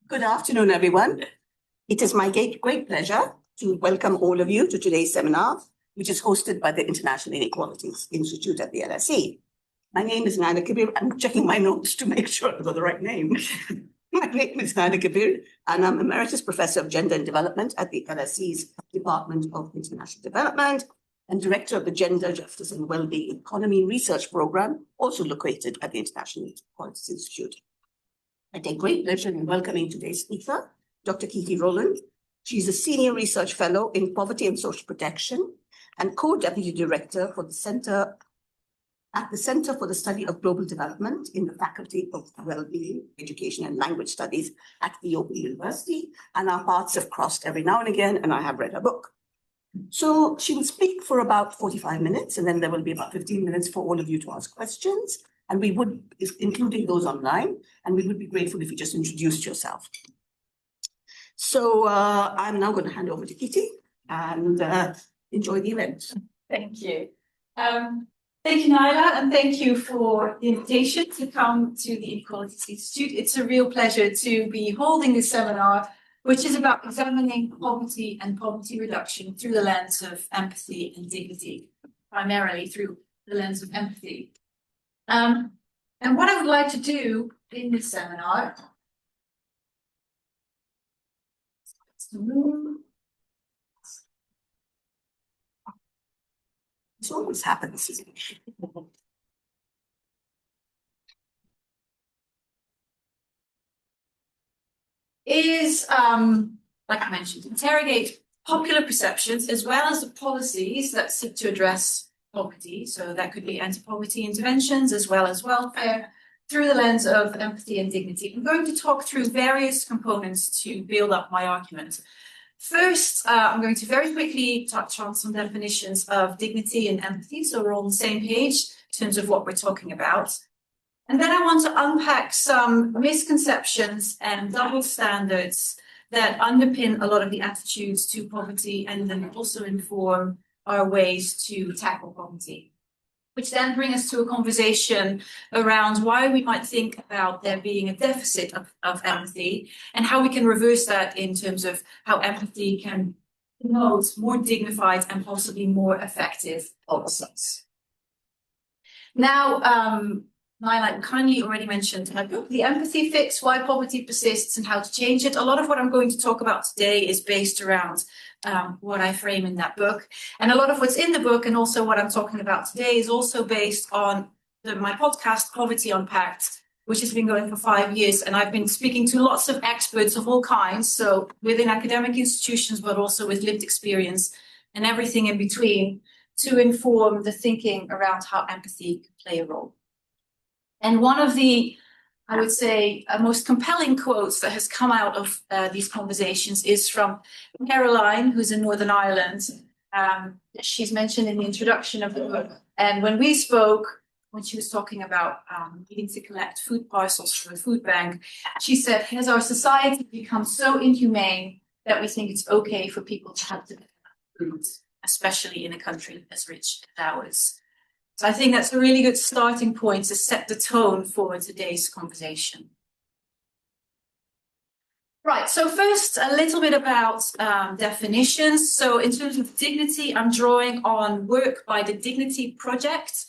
Good afternoon, everyone. It is my great pleasure to welcome all of you to today's seminar, which is hosted by the International Inequalities Institute at the LSE. My name is Nana Kabir. I'm checking my notes to make sure I've got the right name. My name is Nana Kabir, and I'm Emeritus Professor of Gender and Development at the LSE's Department of International Development and Director of the Gender, Justice and Wellbeing Economy Research Program, also located at the International Inequalities Institute. I take great pleasure in welcoming today's speaker, Dr. Keetie Roelen. She's a Senior Research Fellow in Poverty and Social Protection and Co-Deputy Director for the Center at the Center for the Study of Global Development in the Faculty of Wellbeing, Education and Language Studies at the Open University. And our paths have crossed every now and again, and I have read her book. So she will speak for about 45 minutes, and then there will be about 15 minutes for all of you to ask questions. And we would, including those online, and we would be grateful if you just introduced yourself. So I'm now going to hand over to Keetie and enjoy the event. Thank you. Thank you, Naila, and thank you for the invitation to come to the Inequalities Institute. It's a real pleasure to be holding this seminar, which is about examining poverty and poverty reduction through the lens of empathy and dignity, primarily through the lens of empathy. And what I would like to do in this seminar This always happens. Is, like I mentioned, interrogate popular perceptions as well as the policies that seek to address poverty. So that could be anti-poverty interventions as well as welfare through the lens of empathy and dignity. I'm going to talk through various components to build up my argument. First, I'm going to very quickly touch on some definitions of dignity and empathy, so we're on the same page in terms of what we're talking about. And then I want to unpack some misconceptions and double standards that underpin a lot of the attitudes to poverty and then also inform our ways to tackle poverty, which then bring us to a conversation around why we might think about there being a deficit of empathy and how we can reverse that in terms of how empathy can promote more dignified and possibly more effective policies. Now, Naila kindly already mentioned my book, The Empathy Fix, Why Poverty Persists and How to Change It. A lot of what I'm going to talk about today is based around what I frame in that book. And a lot of what's in the book and also what I'm talking about today is also based on my podcast, Poverty Unpacked, which has been going for 5 years. And I've been speaking to lots of experts of all kinds, so within academic institutions, but also with lived experience and everything in between to inform the thinking around how empathy can play a role. And one of the, I would say, most compelling quotes that has come out of these conversations is from Caroline, who's in Northern Ireland. She's mentioned in the introduction of the book. And when we spoke, when she was talking about needing to collect food parcels from a food bank, she said, has our society become so inhumane that we think it's okay for people to have to get food, especially in a country as rich as ours? So I think that's a really good starting point to set the tone for today's conversation. Right, so first, a little bit about definitions. So in terms of dignity, I'm drawing on work by the Dignity Project,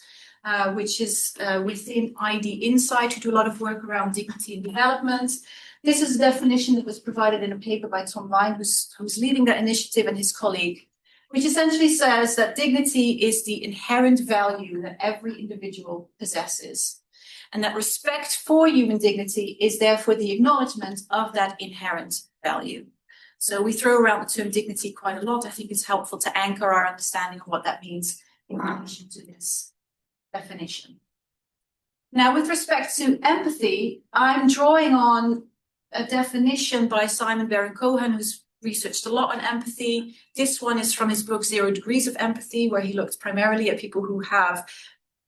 which is within ID Insight, who do a lot of work around dignity and development. This is a definition that was provided in a paper by Tom Ryan, who's leading that initiative, and his colleague, which essentially says that dignity is the inherent value that every individual possesses, and that respect for human dignity is therefore the acknowledgement of that inherent value. So we throw around the term dignity quite a lot. I think it's helpful to anchor our understanding of what that means in relation to this definition. Now, with respect to empathy, I'm drawing on a definition by Simon Baron-Cohen, who's researched a lot on empathy. This one is from his book, 0 Degrees of Empathy, where he looked primarily at people who have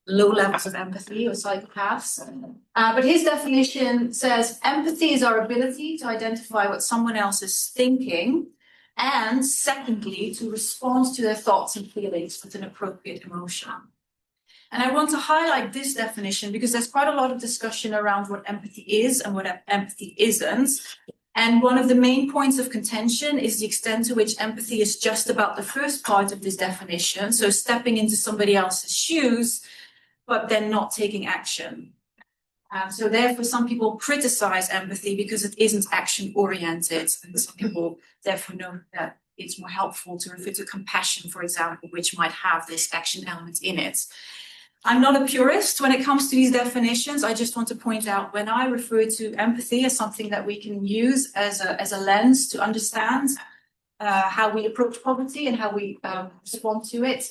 low levels of empathy or psychopaths. But his definition says, empathy is our ability to identify what someone else is thinking, and secondly, to respond to their thoughts and feelings with an appropriate emotion. And I want to highlight this definition because there's quite a lot of discussion around what empathy is and what empathy isn't. And one of the main points of contention is the extent to which empathy is just about the first part of this definition, so stepping into somebody else's shoes, but then not taking action. So therefore, some people criticize empathy because it isn't action-oriented, and some people therefore know that it's more helpful to refer to compassion, for example, which might have this action element in it. I'm not a purist when it comes to these definitions. I just want to point out when I refer to empathy as something that we can use as a lens to understand how we approach poverty and how we respond to it.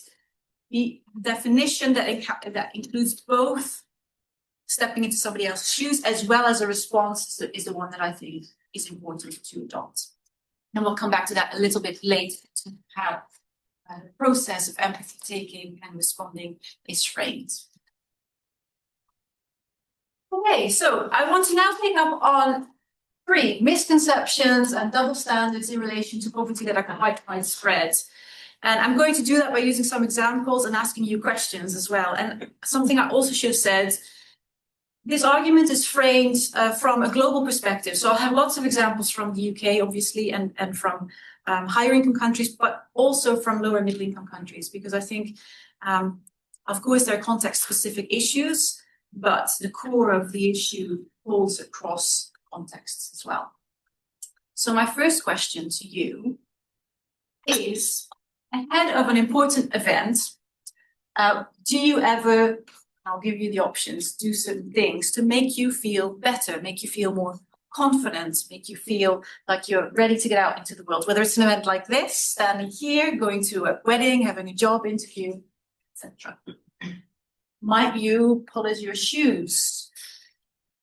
The definition that includes both stepping into somebody else's shoes as well as a response is the one that I think is important to adopt. And we'll come back to that a little bit later to how the process of empathy taking and responding is framed. Okay, so I want to now pick up on 3 misconceptions and double standards in relation to poverty that are quite widespread. And I'm going to do that by using some examples and asking you questions as well. And something I also should have said, this argument is framed from a global perspective. So I'll have lots of examples from the UK, obviously, and from higher income countries, but also from lower middle income countries, because I think, of course, there are context specific issues, but the core of the issue holds across contexts as well. So my first question to you is, ahead of an important event, do you ever, I'll give you the options, do certain things to make you feel better, make you feel more confident, make you feel like you're ready to get out into the world, whether it's an event like this, standing here, going to a wedding, having a job interview, etc. Might you polish your shoes,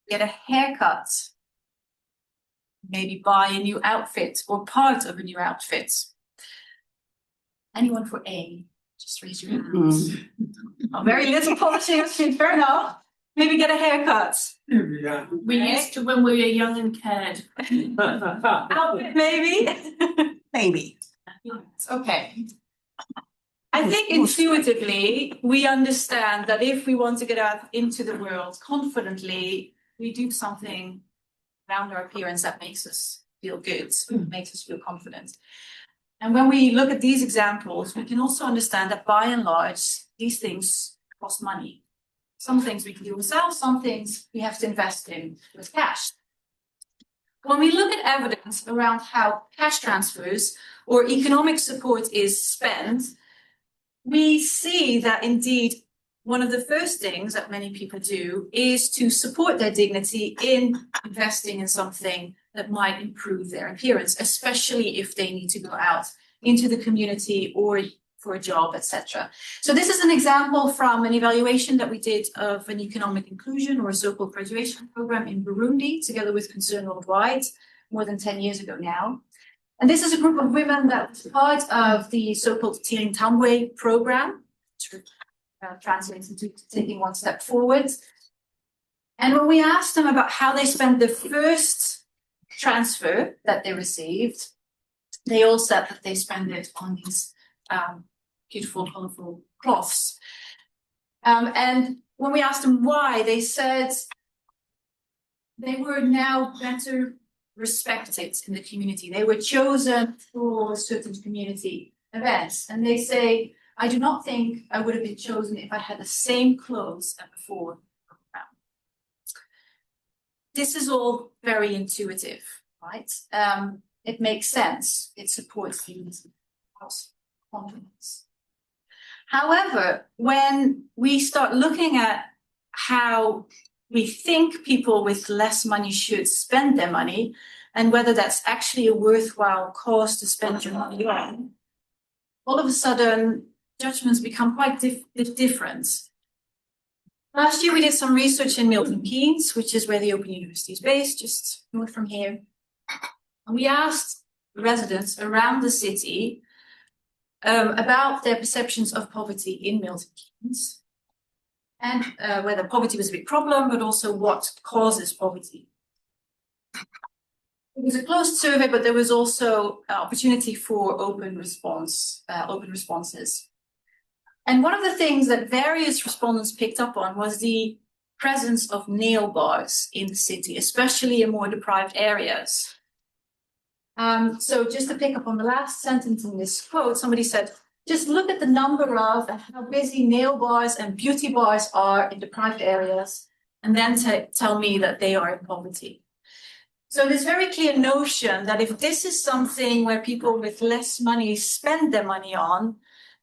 get a haircut, maybe buy a new outfit or part of a new outfit? Anyone for A? Just raise your hands. Oh, very little polishing of shoes, fair enough. Maybe get a haircut. Yeah. We used to when we were young and cared. Outfit, maybe? Maybe. Okay. I think intuitively we understand that if we want to get out into the world confidently, we do something around our appearance that makes us feel good, makes us feel confident. And when we look at these examples, we can also understand that by and large, these things cost money. Some things we can do ourselves, some things we have to invest in with cash. When we look at evidence around how cash transfers or economic support is spent, we see that indeed one of the first things that many people do is to support their dignity in investing in something that might improve their appearance, especially if they need to go out into the community or for a job, etc. So this is an example from an evaluation that we did of an economic inclusion or a so-called graduation program in Burundi, together with Concern Worldwide, more than 10 years ago now. And this is a group of women that was part of the so-called Tirintambwe program, which translates into taking one step forward. And when we asked them about how they spent the first transfer that they received, they all said that they spent it on these beautiful, colorful cloths. And when we asked them why, they said they were now better respected in the community. They were chosen for certain community events. And they say, I do not think I would have been chosen if I had the same clothes as before. This is all very intuitive, right? It makes sense. It supports the confidence. However, when we start looking at how we think people with less money should spend their money and whether that's actually a worthwhile cause to spend your money on, all of a sudden, judgments become quite different. Last year, we did some research in Milton Keynes, which is where the Open University is based, just north from here. And we asked residents around the city about their perceptions of poverty in Milton Keynes and whether poverty was a big problem, but also what causes poverty. It was a closed survey, but there was also opportunity for open responses. And one of the things that various respondents picked up on was the presence of nail bars in the city, especially in more deprived areas. So just to pick up on the last sentence in this quote, somebody said, just look at the number of and how busy nail bars and beauty bars are in deprived areas, and then tell me that they are in poverty. So this very clear notion that if this is something where people with less money spend their money on,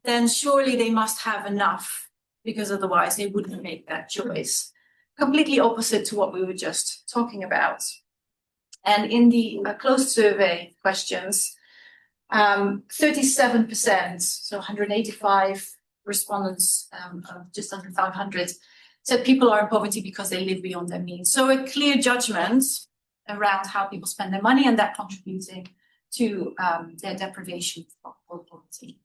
then surely they must have enough, because otherwise they wouldn't make that choice. Completely opposite to what we were just talking about. And in the closed survey questions, 37%, so 185 respondents, just under 500, said people are in poverty because they live beyond their means. So a clear judgment around how people spend their money, and that contributing to their deprivation or poverty.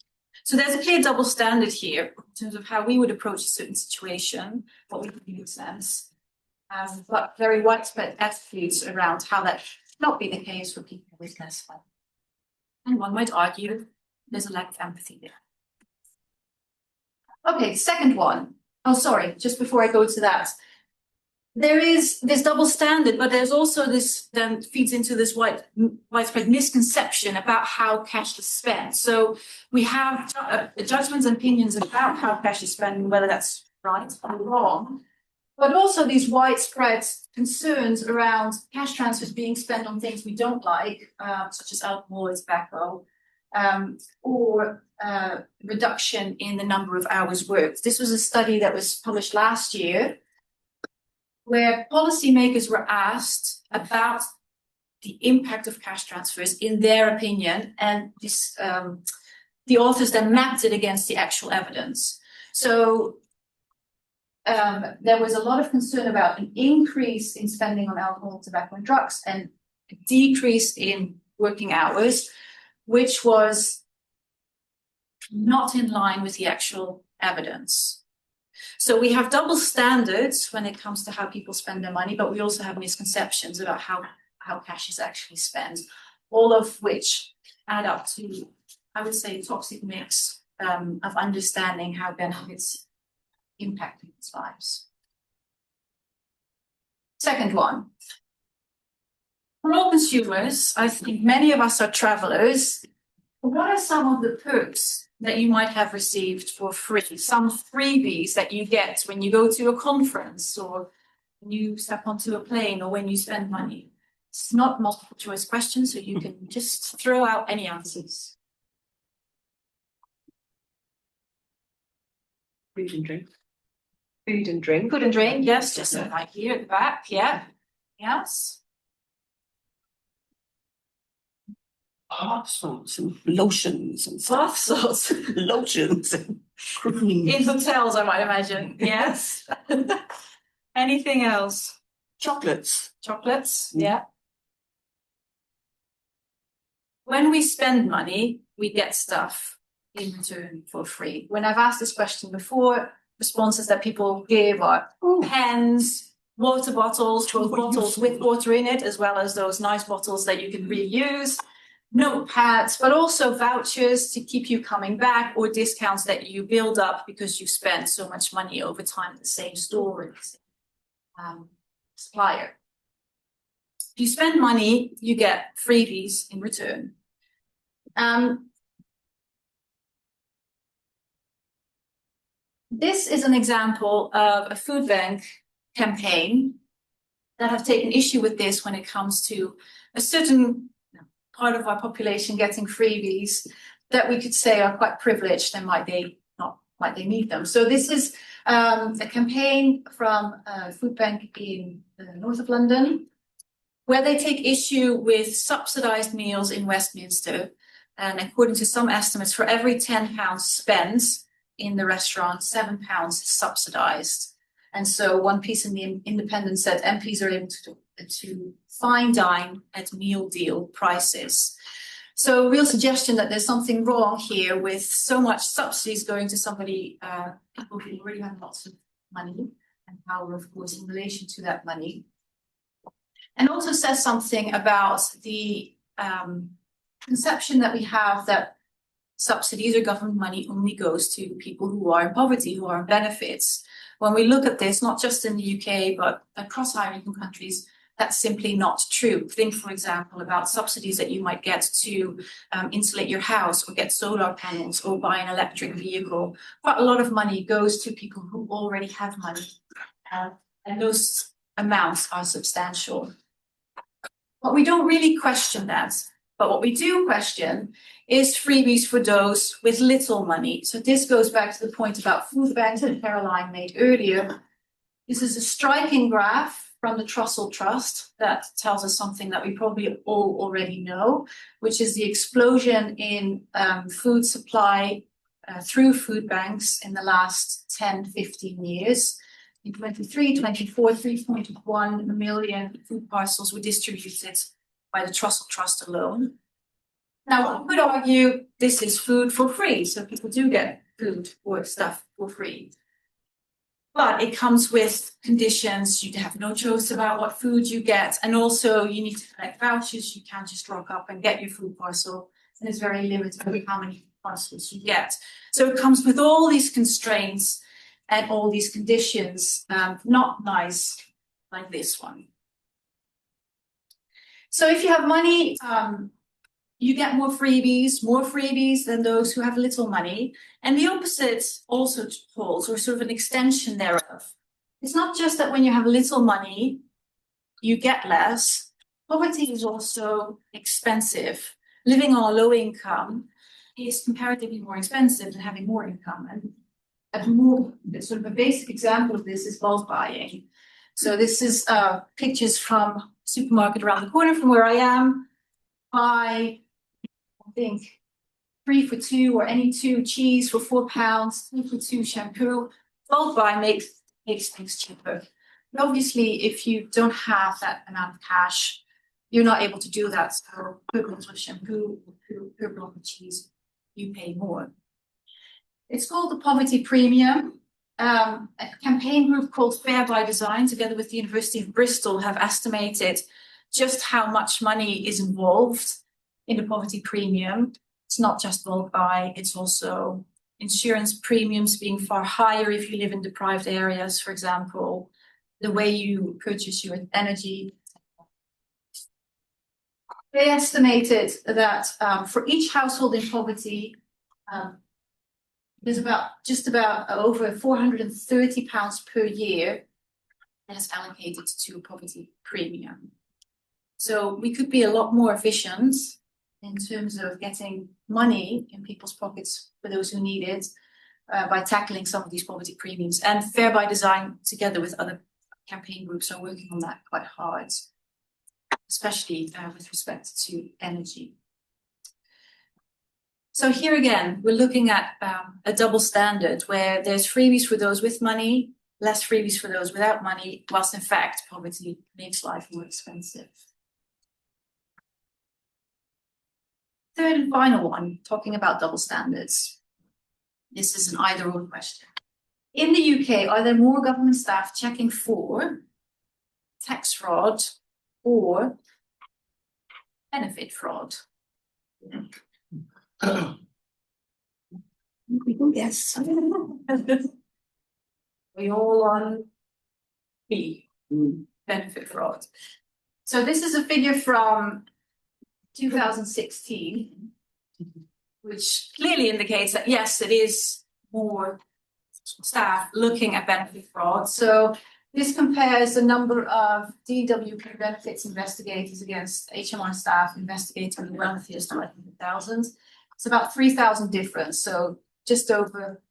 So there's a clear double standard here in terms of how we would approach a certain situation, what we think makes sense, but very widespread attitudes around how that should not be the case for people with less money. And one might argue there's a lack of empathy there. Okay, second one. Oh, sorry, just before I go to that. There is this double standard, but there's also this then feeds into this widespread misconception about how cash is spent. So we have judgments and opinions about how cash is spent, whether that's right or wrong, but also these widespread concerns around cash transfers being spent on things we don't like, such as alcohol and tobacco, or reduction in the number of hours worked. This was a study that was published last year, where policymakers were asked about the impact of cash transfers in their opinion, and this, the authors then mapped it against the actual evidence. So there was a lot of concern about an increase in spending on alcohol, tobacco, and drugs, and a decrease in working hours, which was not in line with the actual evidence. So we have double standards when it comes to how people spend their money, but we also have misconceptions about how cash is actually spent, all of which add up to, I would say, a toxic mix of understanding how benefits impact people's lives. Second one. For all consumers, I think many of us are travelers. What are some of the perks that you might have received for free? Some freebies that you get when you go to a conference, or when you step onto a plane, or when you spend money. It's not multiple choice questions, so you can just throw out any answers. Food and drink. Food and drink. Food and drink, yes, just right here at the back, yeah. Yes. Bath salts and lotions and Bath salts. lotions and creams. In hotels, I might imagine. Yes. Anything else? Chocolates. Chocolates, yeah. When we spend money, we get stuff in return for free. When I've asked this question before, responses that people give are pens, water bottles, both bottles with water in it, as well as those nice bottles that you can reuse. Notepads, but also vouchers to keep you coming back, or discounts that you build up because you spent so much money over time at the same store and the same supplier. If you spend money, you get freebies in return. This is an example of a food bank campaign that have taken issue with this when it comes to a certain part of our population getting freebies that we could say are quite privileged, and might they need them. So this is a campaign from a food bank in the north of London, where they take issue with subsidised meals in Westminster. And according to some estimates, for every £10 spent in the restaurant, £7 is subsidised. And so one piece in the Independent said MPs are able to fine dine at meal deal prices. So real suggestion that there's something wrong here with so much subsidies going to somebody, people who already have lots of money and power, of course, in relation to that money. And also says something about the conception that we have that subsidies or government money only goes to people who are in poverty, who are on benefits. When we look at this, not just in the UK, but across higher income countries, that's simply not true. Think, for example, about subsidies that you might get to insulate your house or get solar panels or buy an electric vehicle. Quite a lot of money goes to people who already have money, and those amounts are substantial. But we don't really question that. But what we do question is freebies for those with little money. So this goes back to the point about food banks that Caroline made earlier. This is a striking graph from the Trussell Trust that tells us something that we probably all already know, which is the explosion in food supply through food banks in the last 10, 15 years. In 23, 24, 3.1 million food parcels were distributed by the Trussell Trust alone. Now, one could argue this is food for free, so people do get food or stuff for free. But it comes with conditions. You have no choice about what food you get, and also you need to collect vouchers. You can't just rock up and get your food parcel, and it's very limited on how many parcels you get. So it comes with all these constraints and all these conditions, not nice like this one. So if you have money, you get more freebies than those who have little money. And the opposite also holds, or sort of an extension thereof. It's not just that when you have little money, you get less. Poverty is also expensive. Living on a low income is comparatively more expensive than having more income. And sort of a basic example of this is bulk buying. So this is pictures from a supermarket around the corner from where I am. I think 3 for 2 or any 2 cheese for £4, 3 for 2 shampoo. Bulk buy makes things cheaper. But obviously, if you don't have that amount of cash, you're not able to do that. So per bottle of shampoo or per block of cheese, you pay more. It's called the poverty premium. A campaign group called Fair by Design, together with the University of Bristol, have estimated just how much money is involved in the poverty premium. It's not just bulk buy, it's also insurance premiums being far higher if you live in deprived areas, for example, the way you purchase your energy. They estimated that for each household in poverty, there's just about over £430 per year that is allocated to a poverty premium. So we could be a lot more efficient in terms of getting money in people's pockets for those who need it by tackling some of these poverty premiums. And Fair by Design, together with other campaign groups, are working on that quite hard, especially with respect to energy. So here again, we're looking at a double standard where there's freebies for those with money, less freebies for those without money, whilst in fact poverty makes life more expensive. Third and final one, talking about double standards. This is an either-or question. In the UK, are there more government staff checking for tax fraud or benefit fraud? We can guess. We all on B, benefit fraud. So this is a figure from 2016, which clearly indicates that yes, it is more staff looking at benefit fraud. So this compares the number of DWP benefits investigators against HMR staff investigating the wealthiest 100,000. It's about 3,000 difference. So just over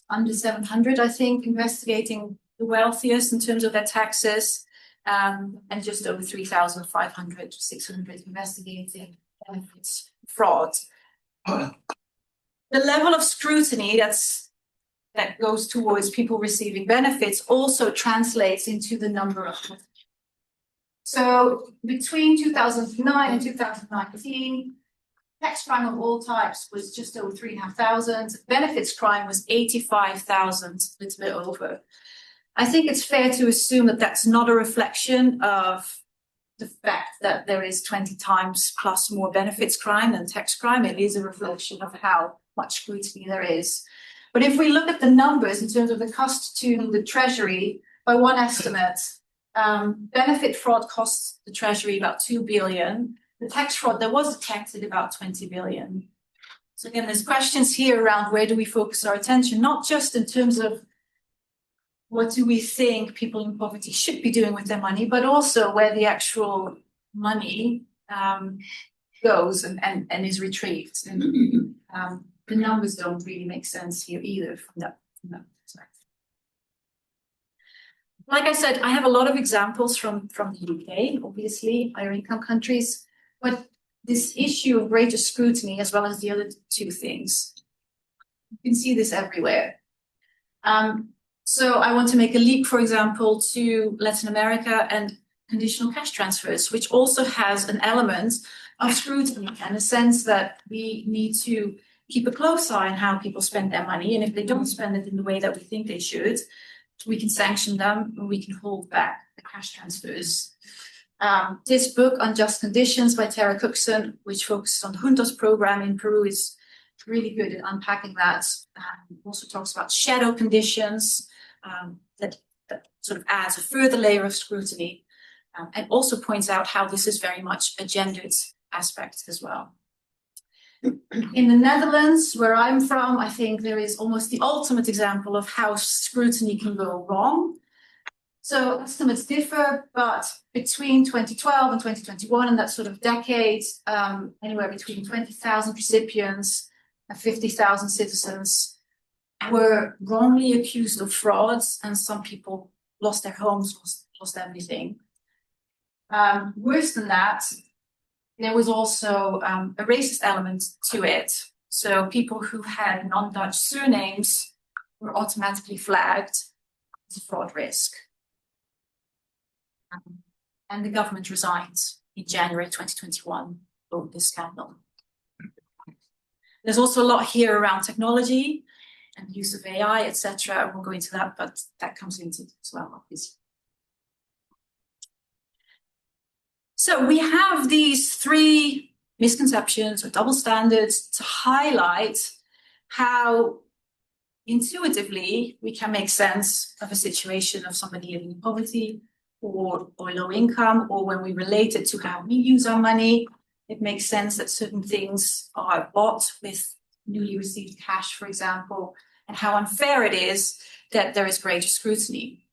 under 700, I think, investigating the wealthiest in terms of their taxes, and just over 3,500 to 600 investigating benefits fraud. The level of scrutiny that goes towards people receiving benefits also translates into the number of. So between 2009 and 2019, tax crime of all types was just over 3,500. Benefits crime was 85,000, a little bit over. I think it's fair to assume that that's not a reflection of the fact that there is 20 times plus more benefits crime than tax crime. It is a reflection of how much scrutiny there is. But if we look at the numbers in terms of the cost to the Treasury, by one estimate, Benefit fraud costs the Treasury about 2 billion. The tax fraud that was detected about 20 billion. So again, there's questions here around where do we focus our attention, not just in terms of what do we think people in poverty should be doing with their money, but also where the actual money goes and is retrieved. And the numbers don't really make sense here either from that perspective. Like I said, I have a lot of examples from the UK, obviously, higher income countries, but this issue of greater scrutiny, as well as the other two things, you can see this everywhere. So I want to make a leap, for example, to Latin America and conditional cash transfers, which also has an element of scrutiny and a sense that we need to keep a close eye on how people spend their money. And if they don't spend it in the way that we think they should, we can sanction them and we can hold back the cash transfers. This book, Unjust Conditions by Tara Cookson, which focuses on the Juntos program in Peru, is really good at unpacking that. Also talks about shadow conditions that sort of adds a further layer of scrutiny, and also points out how this is very much a gendered aspect as well. In the Netherlands, where I'm from, I think there is almost the ultimate example of how scrutiny can go wrong. So estimates differ, but between 2012 and 2021, and that sort of decade, anywhere between 20,000 recipients and 50,000 citizens were wrongly accused of frauds, and some people lost their homes, lost everything. Worse than that, there was also a racist element to it. So people who had non-Dutch surnames were automatically flagged as a fraud risk. And the government resigned in January 2021 over this scandal. There's also a lot here around technology and use of AI, etc. I won't go into that, but that comes into it as well, obviously. So we have these three misconceptions or double standards to highlight how intuitively we can make sense of a situation of somebody living in poverty or low income, or when we relate it to how we use our money, it makes sense that certain things are bought with newly received cash, for example, and how unfair it is that there is greater scrutiny.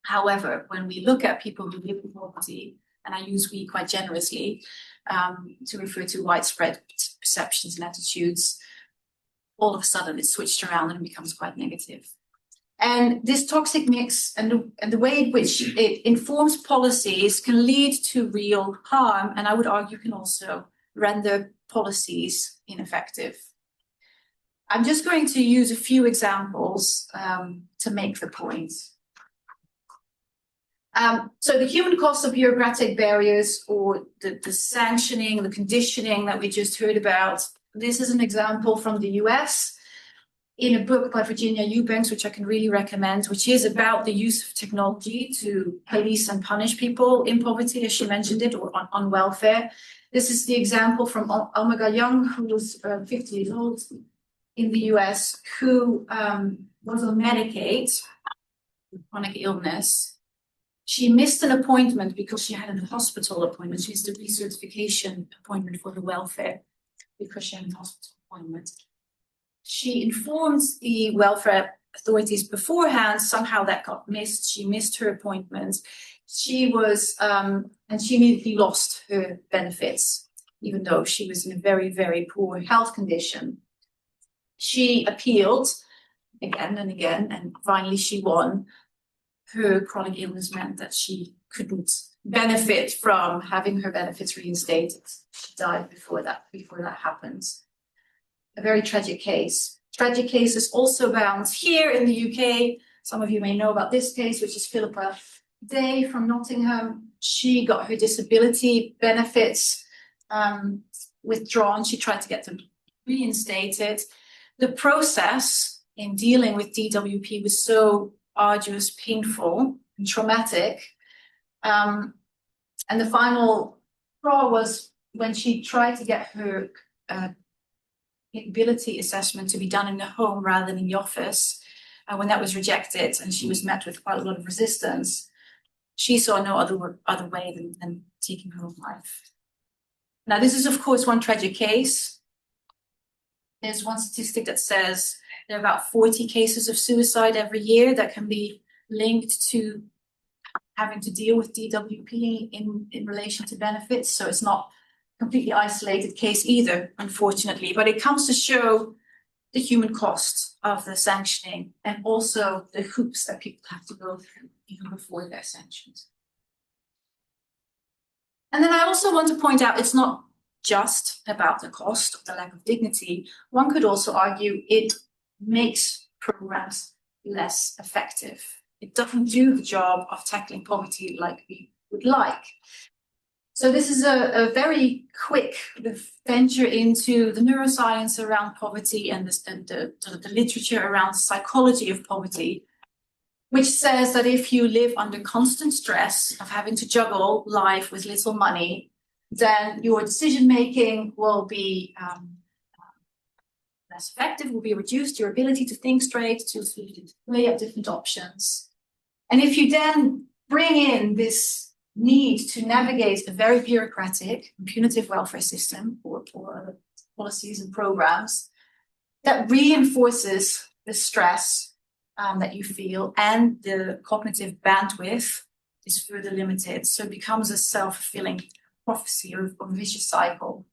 However, when we look at people who live in poverty, and I use we quite generously to refer to widespread perceptions and attitudes, all of a sudden it's switched around and becomes quite negative. And this toxic mix and the way in which it informs policies can lead to real harm, and I would argue can also render policies ineffective. I'm just going to use a few examples to make the point. So the human cost of bureaucratic barriers, or the sanctioning, the conditioning that we just heard about, this is an example from the US in a book by Virginia Eubanks, which I can really recommend, which is about the use of technology to police and punish people in poverty, as she mentioned it, or on welfare. This is the example from Omega Young, who was 50 years old in the US, who was on Medicaid, chronic illness. She missed an appointment because she had a hospital appointment. She missed a recertification appointment for the welfare because she had a hospital appointment. She informed the welfare authorities beforehand. Somehow that got missed. She missed her appointment. She was, and she immediately lost her benefits, even though she was in a very, very poor health condition. She appealed again and again, and finally she won. Her chronic illness meant that she couldn't benefit from having her benefits reinstated. She died before that happened. A very tragic case. Tragic cases also abound here in the UK. Some of you may know about this case, which is Philippa Day from Nottingham. She got her disability benefits withdrawn. She tried to get them reinstated. The process in dealing with DWP was so arduous, painful, and traumatic. And the final straw was when she tried to get her capability assessment to be done in the home rather than in the office. When that was rejected and she was met with quite a lot of resistance, she saw no other way than taking her own life. Now, this is, of course, one tragic case. There's one statistic that says there are about 40 cases of suicide every year that can be linked to having to deal with DWP in relation to benefits. So it's not a completely isolated case either, unfortunately, but it comes to show the human cost of the sanctioning and also the hoops that people have to go through even before they're sanctioned. And then I also want to point out it's not just about the cost of the lack of dignity. One could also argue it makes programs less effective. It doesn't do the job of tackling poverty like we would like. So this is a very quick venture into the neuroscience around poverty and the literature around psychology of poverty, which says that if you live under constant stress of having to juggle life with little money, then your decision-making will be less effective, will be reduced, your ability to think straight, to weigh up different options. And if you then bring in this need to navigate a very bureaucratic and punitive welfare system or policies and programs, that reinforces the stress that you feel, and the cognitive bandwidth is further limited. So it becomes a self-fulfilling prophecy or a vicious cycle,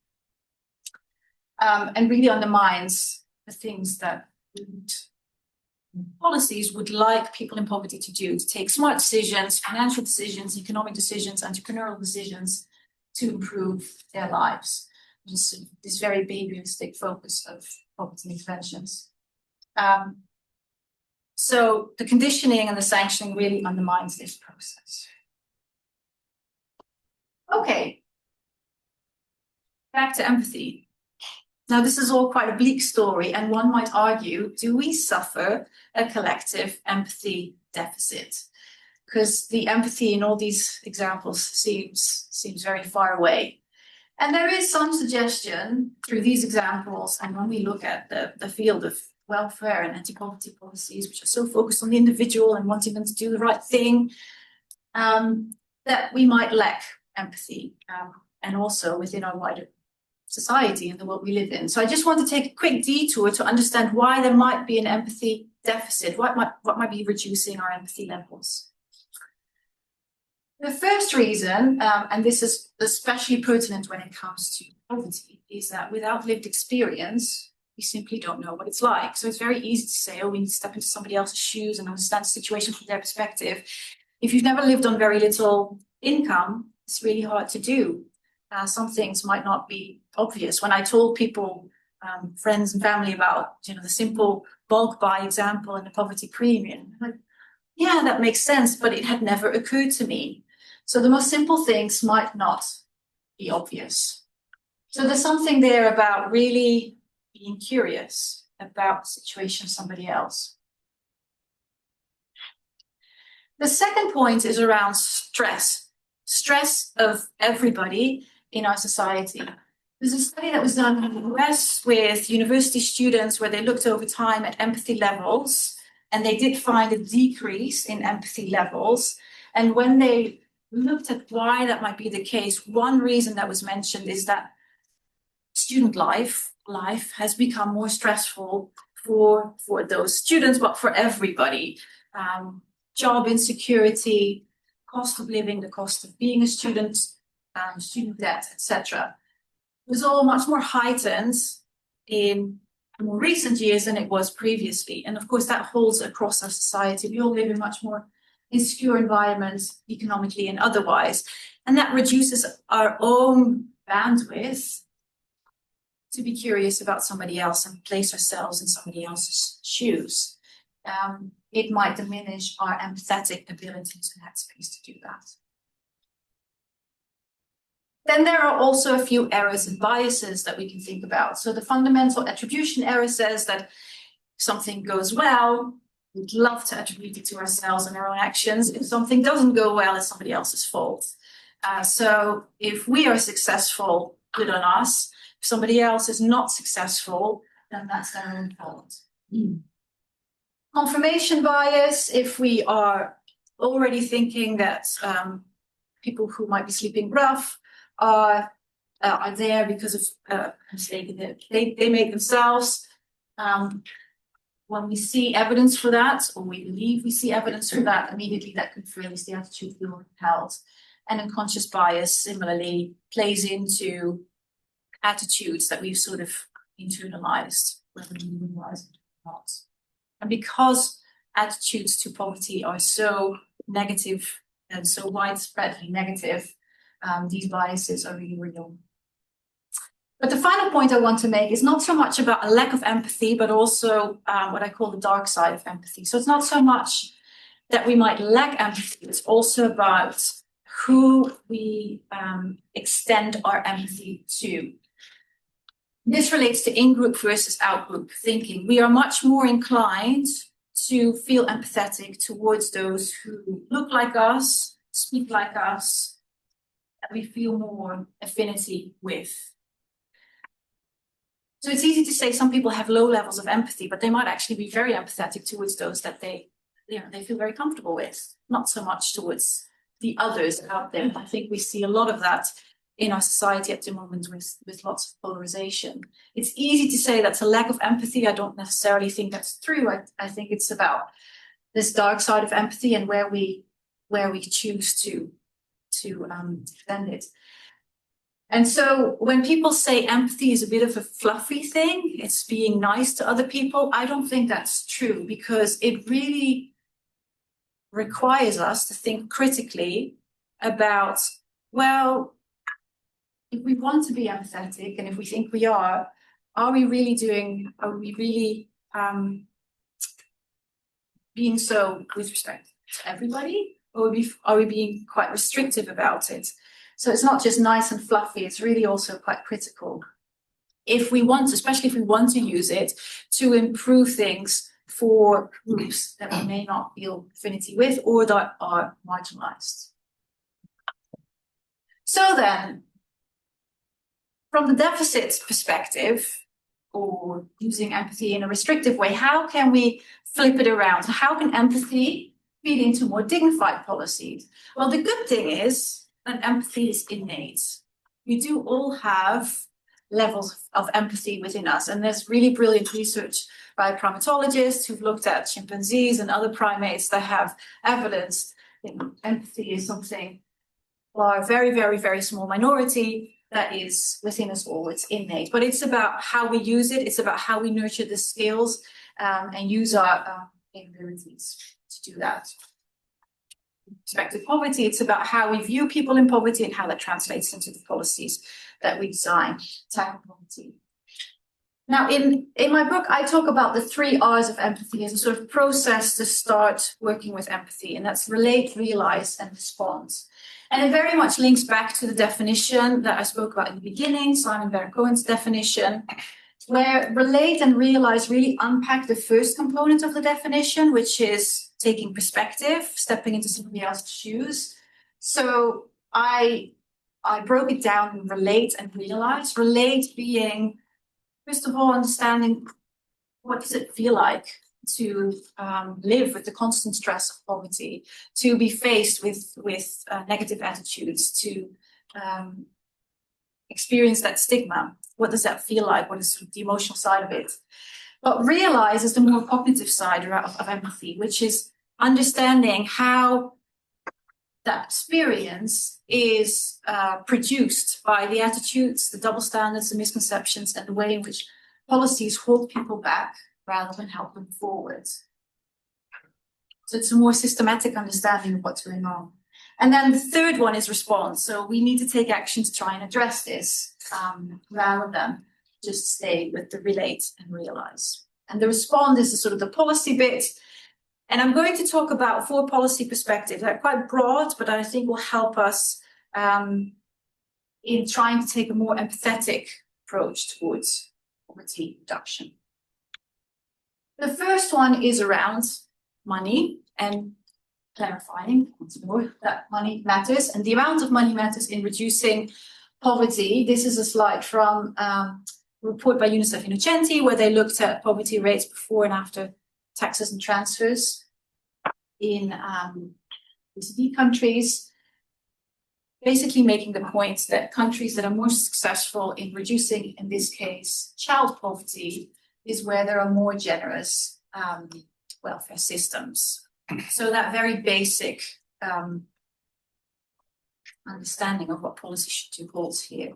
and really undermines the things that policies would like people in poverty to do, to take smart decisions, financial decisions, economic decisions, entrepreneurial decisions to improve their lives. Just this very behavioristic focus of poverty interventions. So the conditioning and the sanctioning really undermines this process. Okay, back to empathy. Now, this is all quite a bleak story, and one might argue, do we suffer a collective empathy deficit? Because the empathy in all these examples seems very far away. And there is some suggestion through these examples, and when we look at the field of welfare and anti-poverty policies, which are so focused on the individual and wanting them to do the right thing, that we might lack empathy, and also within our wider society and the world we live in. So I just want to take a quick detour to understand why there might be an empathy deficit, what might be reducing our empathy levels. The first reason, and this is especially pertinent when it comes to poverty, is that without lived experience, we simply don't know what it's like. So it's very easy to say, oh, we need to step into somebody else's shoes and understand the situation from their perspective. If you've never lived on very little income, it's really hard to do. Some things might not be obvious. When I told people, friends and family, about the simple bulk buy example and the poverty premium, like, yeah, that makes sense, but it had never occurred to me. So the most simple things might not be obvious. So there's something there about really being curious about the situation of somebody else. The second point is around stress of everybody in our society. There's a study that was done in the US with university students where they looked over time at empathy levels, and they did find a decrease in empathy levels. And when they looked at why that might be the case, one reason that was mentioned is that student life has become more stressful for those students, but for everybody. Job insecurity, cost of living, the cost of being a student, student debt, etc. It was all much more heightened in more recent years than it was previously. And of course, that holds across our society. We all live in much more insecure environments, economically and otherwise. And that reduces our own bandwidth to be curious about somebody else and place ourselves in somebody else's shoes. It might diminish our empathetic ability to have space to do that. Then there are also a few errors and biases that we can think about. So the fundamental attribution error says that if something goes well, we'd love to attribute it to ourselves and our own actions. If something doesn't go well, it's somebody else's fault. So if we are successful, good on us. If somebody else is not successful, then that's their own fault. Confirmation bias, if we are already thinking that people who might be sleeping rough are there because of a mistake that they make themselves. When we see evidence for that, or we believe we see evidence for that, immediately that confirms the attitude we were held. And unconscious bias similarly plays into attitudes that we've sort of internalized, whether we realize it or not. And because attitudes to poverty are so negative and so widespreadly negative, these biases are really real. But the final point I want to make is not so much about a lack of empathy, but also what I call the dark side of empathy. So it's not so much that we might lack empathy, it's also about who we extend our empathy to. This relates to in-group versus out-group thinking. We are much more inclined to feel empathetic towards those who look like us, speak like us, that we feel more affinity with. So it's easy to say some people have low levels of empathy, but they might actually be very empathetic towards those that they feel very comfortable with, not so much towards the others out there. I think we see a lot of that in our society at the moment with lots of polarization. It's easy to say that's a lack of empathy. I don't necessarily think that's true. I think it's about this dark side of empathy and where we choose to defend it. And so when people say empathy is a bit of a fluffy thing, it's being nice to other people, I don't think that's true, because it really requires us to think critically about, well, if we want to be empathetic and if we think we are we really being so with respect to everybody, or are we being quite restrictive about it? So it's not just nice and fluffy, it's really also quite critical. If we want to, especially if we want to use it to improve things for groups that we may not feel affinity with or that are marginalized. So then, from the deficit perspective, or using empathy in a restrictive way, how can we flip it around? How can empathy feed into more dignified policies? Well, the good thing is that empathy is innate. We do all have levels of empathy within us, and there's really brilliant research by primatologists who've looked at chimpanzees and other primates that have evidence that empathy is something for a very, very, very small minority that is within us all. It's innate, but it's about how we use it. It's about how we nurture the skills and use our abilities to do that. With respect to poverty, it's about how we view people in poverty and how that translates into the policies that we design to tackle poverty. Now, in my book, I talk about the 3 R's of empathy as a sort of process to start working with empathy, and that's relate, realize, and respond. And it very much links back to the definition that I spoke about in the beginning, Simon Baron-Cohen's definition, where relate and realize really unpack the first component of the definition, which is taking perspective, stepping into somebody else's shoes. So I broke it down in relate and realize. Relate being, first of all, understanding what does it feel like to live with the constant stress of poverty, to be faced with negative attitudes, to experience that stigma. What does that feel like? What is sort of the emotional side of it? But realize is the more cognitive side of empathy, which is understanding how that experience is produced by the attitudes, the double standards, the misconceptions, and the way in which policies hold people back rather than help them forward. So it's a more systematic understanding of what's going on. And then the third one is response. So we need to take action to try and address this rather than just stay with the relate and realize. And the respond is the sort of the policy bit. And I'm going to talk about 4 policy perspectives. They're quite broad, but I think will help us in trying to take a more empathetic approach towards poverty reduction. The first one is around money and clarifying once more that money matters and the amount of money matters in reducing poverty. This is a slide from a report by UNICEF Innocenti, where they looked at poverty rates before and after taxes and transfers in OECD countries, basically making the point that countries that are more successful in reducing, in this case, child poverty, is where there are more generous welfare systems. So that very basic understanding of what policy should do holds here.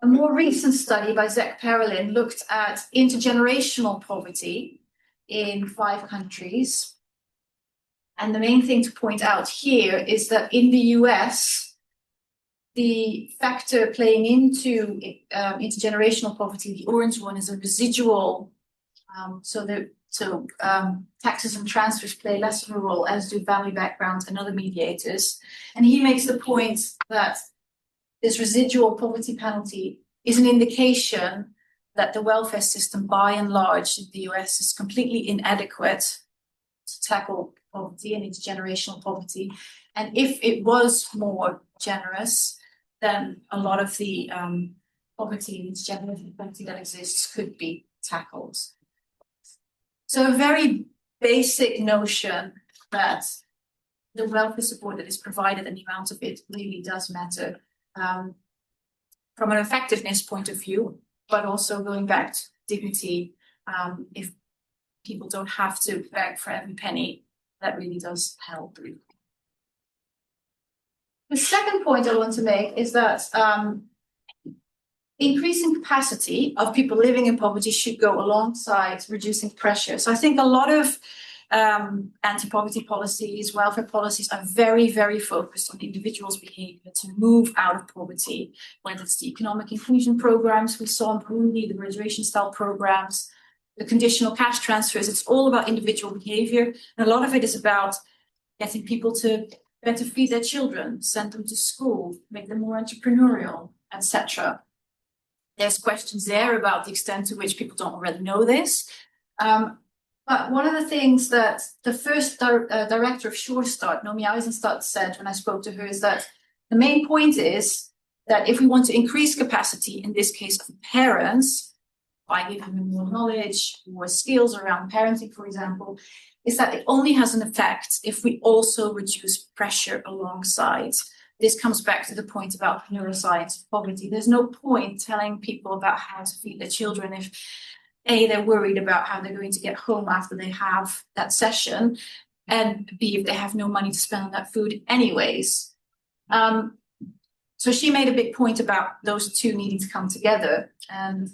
A more recent study by Zach Perelin looked at intergenerational poverty in 5 countries. And the main thing to point out here is that in the US, the factor playing into intergenerational poverty, the orange one, is a residual. So taxes and transfers play less of a role, as do family backgrounds and other mediators. And he makes the point that this residual poverty penalty is an indication that the welfare system, by and large, in the US is completely inadequate to tackle poverty and intergenerational poverty. And if it was more generous, then a lot of the poverty and intergenerational poverty that exists could be tackled. So a very basic notion that the welfare support that is provided and the amount of it really does matter from an effectiveness point of view, but also going back to dignity. If people don't have to beg for every penny, that really does help. The second point I want to make is that increasing capacity of people living in poverty should go alongside reducing pressure. So I think a lot of anti-poverty policies, welfare policies are very, very focused on the individual's behavior to move out of poverty, whether it's the economic inclusion programs we saw in Burundi, the graduation style programs, the conditional cash transfers. It's all about individual behavior. And a lot of it is about getting people to better feed their children, send them to school, make them more entrepreneurial, etc. There's questions there about the extent to which people don't already know this. But one of the things that the first director of Sure Start, Nomi Eisenstadt, said when I spoke to her is that the main point is that if we want to increase capacity, in this case of parents, by giving them more knowledge, more skills around parenting, for example, is that it only has an effect if we also reduce pressure alongside. This comes back to the point about neuroscience of poverty. There's no point telling people about how to feed their children if A, they're worried about how they're going to get home after they have that session, and B, if they have no money to spend on that food anyways. So she made a big point about those two needing to come together, and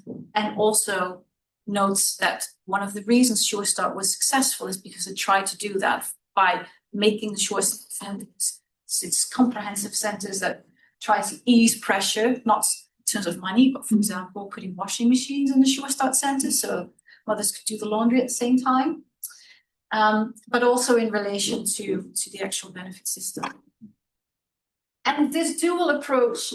also notes that one of the reasons Sure Start was successful is because it tried to do that by making the Sure centers, it's comprehensive centers that try to ease pressure, not in terms of money, but for example, putting washing machines in the Sure Start centers so mothers could do the laundry at the same time, but also in relation to the actual benefit system. And this dual approach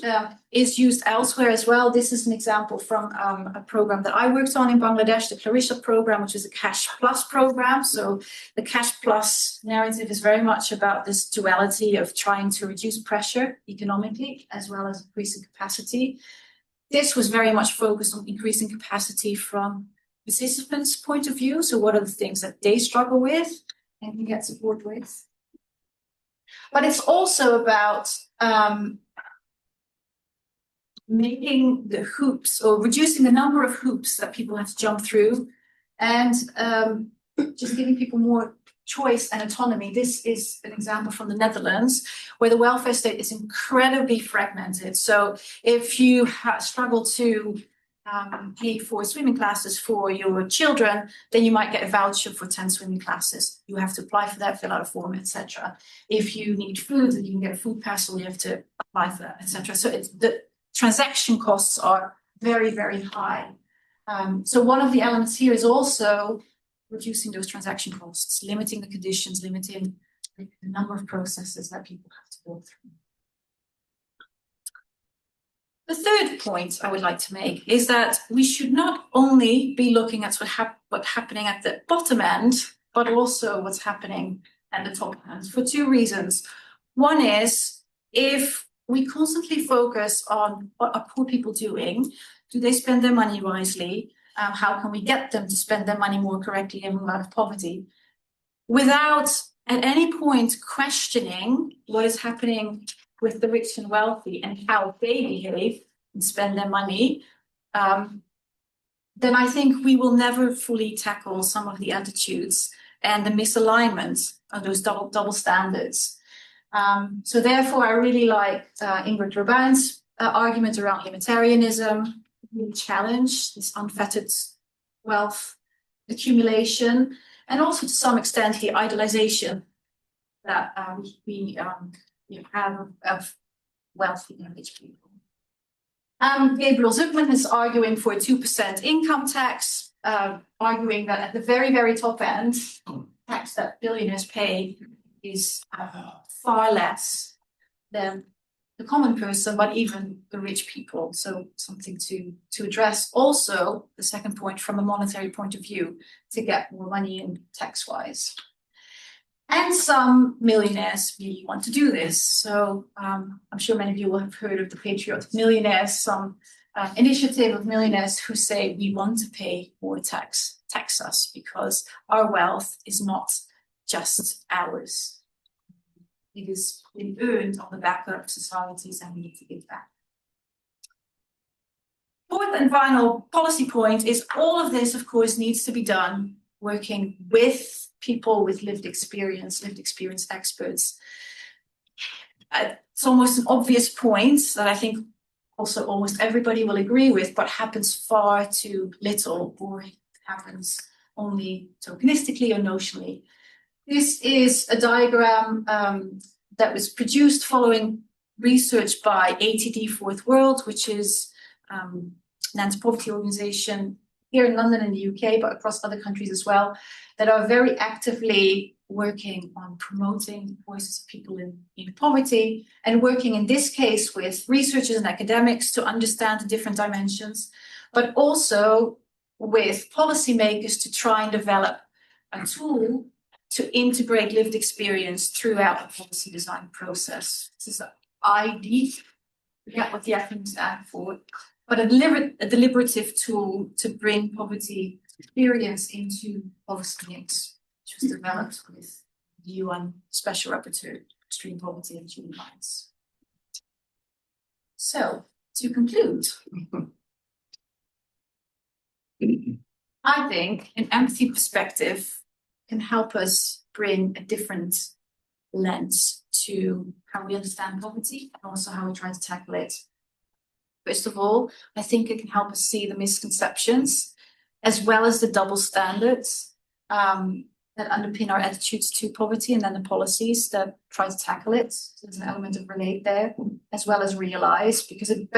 is used elsewhere as well. This is an example from a program that I worked on in Bangladesh, the Clarissa program, which is a Cash Plus program. So the Cash Plus narrative is very much about this duality of trying to reduce pressure economically as well as increasing capacity. This was very much focused on increasing capacity from participants' point of view. So what are the things that they struggle with and can get support with? But it's also about making the hoops or reducing the number of hoops that people have to jump through and just giving people more choice and autonomy. This is an example from the Netherlands where the welfare state is incredibly fragmented. So if you struggle to pay for swimming classes for your children, then you might get a voucher for 10 swimming classes. You have to apply for that, fill out a form, etc. If you need food, then you can get a food parcel, you have to apply for that, etc. So the transaction costs are very, very high. So one of the elements here is also reducing those transaction costs, limiting the conditions, limiting the number of processes that people have to go through. The third point I would like to make is that we should not only be looking at what's happening at the bottom end, but also what's happening at the top end for two reasons. One is if we constantly focus on what are poor people doing, do they spend their money wisely? How can we get them to spend their money more correctly and move out of poverty? Without at any point questioning what is happening with the rich and wealthy and how they behave and spend their money, then I think we will never fully tackle some of the attitudes and the misalignment of those double standards. So therefore, I really like Ingrid Robain's argument around libertarianism, really challenge this unfettered wealth accumulation, and also to some extent the idolization that we have of wealthy and rich people. Gabriel Zuckman is arguing for a 2% income tax, arguing that at the very, very top end, tax that billionaires pay is far less than the common person, but even the rich people. So something to address. Also, the second point, from a monetary point of view, to get more money in tax-wise. And some millionaires really want to do this. So I'm sure many of you will have heard of the Patriotic Millionaires, some initiative of millionaires who say we want to pay more tax us, because our wealth is not just ours. It is been earned on the back of societies, and we need to give back. Fourth and final policy point is all of this, of course, needs to be done working with people with lived experience experts. It's almost an obvious point that I think also almost everybody will agree with, but happens far too little, or happens only tokenistically or notionally. This is a diagram that was produced following research by ATD Fourth World, which is an anti-poverty organization here in London and the UK, but across other countries as well, that are very actively working on promoting voices of people in poverty, and working in this case with researchers and academics to understand the different dimensions, but also with policymakers to try and develop a tool to integrate lived experience throughout the policy design process. This is an ID, forget what the acronym stands for, but a deliberative tool to bring poverty experience into policy mix, which was developed with the UN Special Rapporteur, Extreme Poverty and Human Rights. So, to conclude, I think an empathy perspective can help us bring a different lens to how we understand poverty and also how we try to tackle it. First of all, I think it can help us see the misconceptions as well as the double standards that underpin our attitudes to poverty, and then the policies that try to tackle it. So there's an element of relate there, as well as realize, because it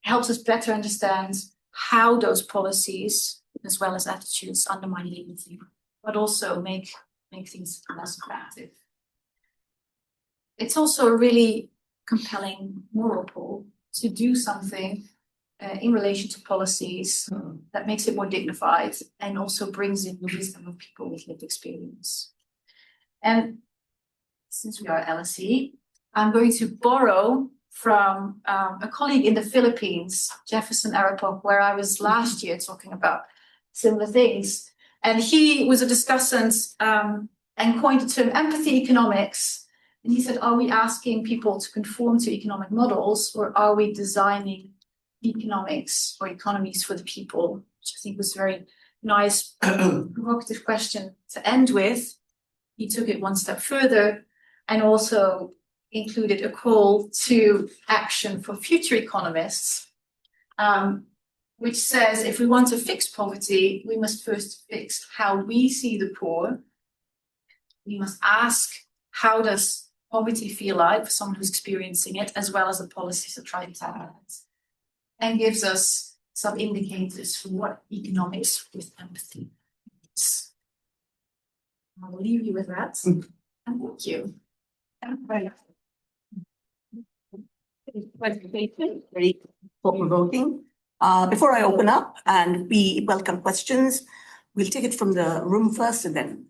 helps us better understand how those policies, as well as attitudes, undermine dignity, but also make things less effective. It's also a really compelling moral pull to do something in relation to policies that makes it more dignified and also brings in the wisdom of people with lived experience. And since we are LSE, I'm going to borrow from a colleague in the Philippines, Jefferson Arapok, where I was last year talking about similar things. And he was a discussant and coined the term empathy economics. And he said, are we asking people to conform to economic models, or are we designing economics or economies for the people? Which I think was a very nice, provocative question to end with. He took it one step further and also included a call to action for future economists, which says if we want to fix poverty, we must first fix how we see the poor. We must ask, how does poverty feel like for someone who's experiencing it, as well as the policies that try to tackle it, and gives us some indicators for what economics with empathy is. I will leave you with that. And thank you. Very thought-provoking. Before I open up and we welcome questions, we'll take it from the room first, and then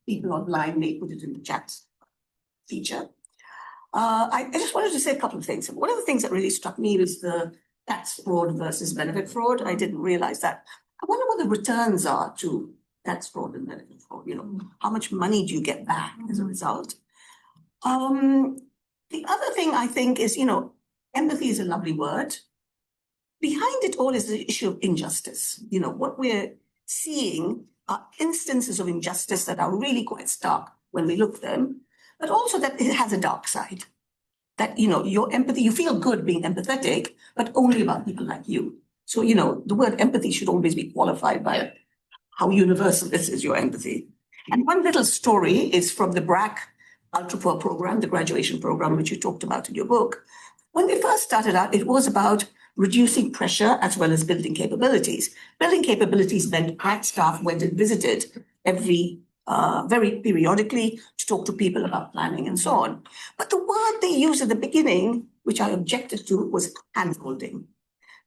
people online may put it in the chat feature. I just wanted to say a couple of things. One of the things that really struck me was the tax fraud versus benefit fraud. I didn't realize that. I wonder what the returns are to That's fraud and medical fraud. How much money do you get back as a result? The other thing I think is, empathy is a lovely word. Behind it all is the issue of injustice. What we're seeing are instances of injustice that are really quite stark when we look at them, but also that it has a dark side. That, your empathy, you feel good being empathetic, but only about people like you. So, the word empathy should always be qualified by how universal this is, your empathy. And one little story is from the BRAC Ultra Poor program, the graduation program, which you talked about in your book. When we first started out, it was about reducing pressure as well as building capabilities. Building capabilities meant grad staff went and visited very periodically to talk to people about planning and so on. But the word they used at the beginning, which I objected to, was handholding.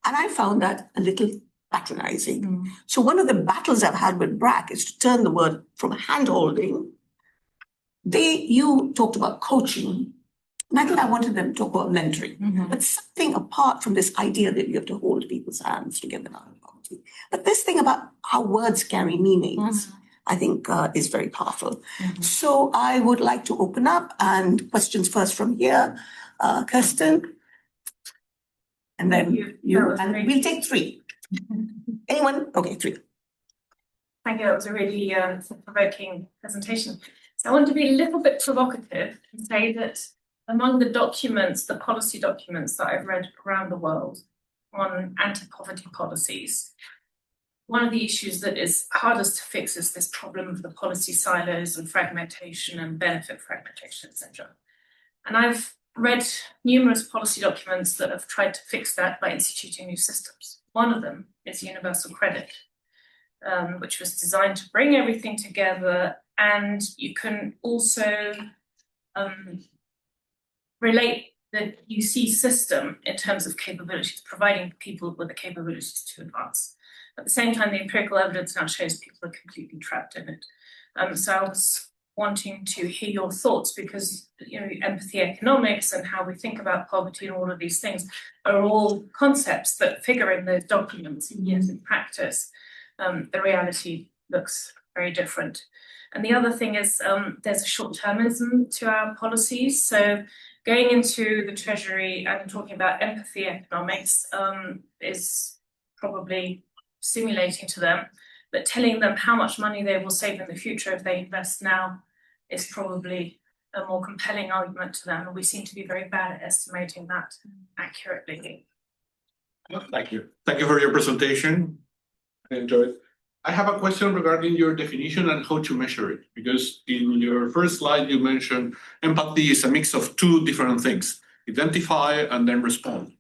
And I found that a little patronizing. So one of the battles I've had with BRAC is to turn the word from handholding. You talked about coaching, and I think I wanted them to talk about mentoring, but something apart from this idea that you have to hold people's hands to get them out of poverty. But this thing about how words carry meanings, I think is very powerful. So I would like to open up and questions first from here, Kirsten, and then you, and we'll take three. Anyone? Okay, three. Thank you. That was a really provoking presentation. So I want to be a little bit provocative and say that among the documents, the policy documents that I've read around the world on anti-poverty policies, one of the issues that is hardest to fix is this problem of the policy silos and fragmentation and benefit fragmentation, etc. And I've read numerous policy documents that have tried to fix that by instituting new systems. One of them is universal credit, which was designed to bring everything together, and you can also relate the UC system in terms of capabilities, providing people with the capabilities to advance. At the same time, the empirical evidence now shows people are completely trapped in it. So I was wanting to hear your thoughts, because empathy economics and how we think about poverty and all of these things are all concepts that figure in those documents, and yet in practice, the reality looks very different. And the other thing is there's a short-termism to our policies. So going into the Treasury and talking about empathy economics is probably stimulating to them, but telling them how much money they will save in the future if they invest now is probably a more compelling argument to them. And we seem to be very bad at estimating that accurately. Thank you. Thank you for your presentation. I enjoyed it. I have a question regarding your definition and how to measure it, because in your first slide, you mentioned empathy is a mix of two different things, identify and then respond.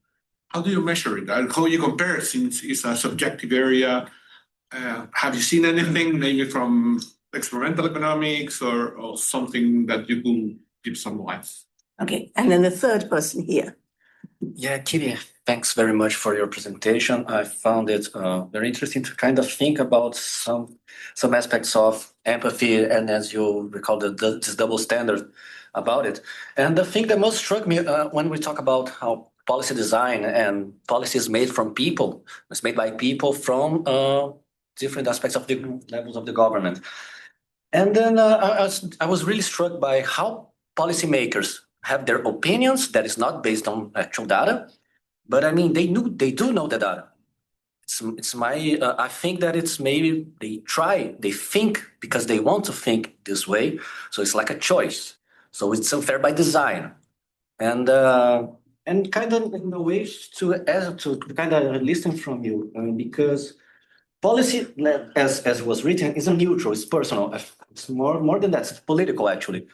How do you measure it and how you compare it, since it's a subjective area? Have you seen anything maybe from experimental economics or something that you could give some light? Okay, and then the third person here. Yeah, Keetie, thanks very much for your presentation. I found it very interesting to kind of think about some aspects of empathy, and as you recall, this double standard about it. And the thing that most struck me when we talk about how policy design and policy is made from people, it's made by people from different aspects of different levels of the government. And then I was really struck by how policymakers have their opinions that is not based on actual data, but I mean, they do know the data. It's my, I think that it's maybe they think because they want to think this way. So it's like a choice. So it's unfair by design. And kind of in the ways to kind of listen from you, because policy, as was written, isn't neutral, it's personal. It's more than that, it's political actually.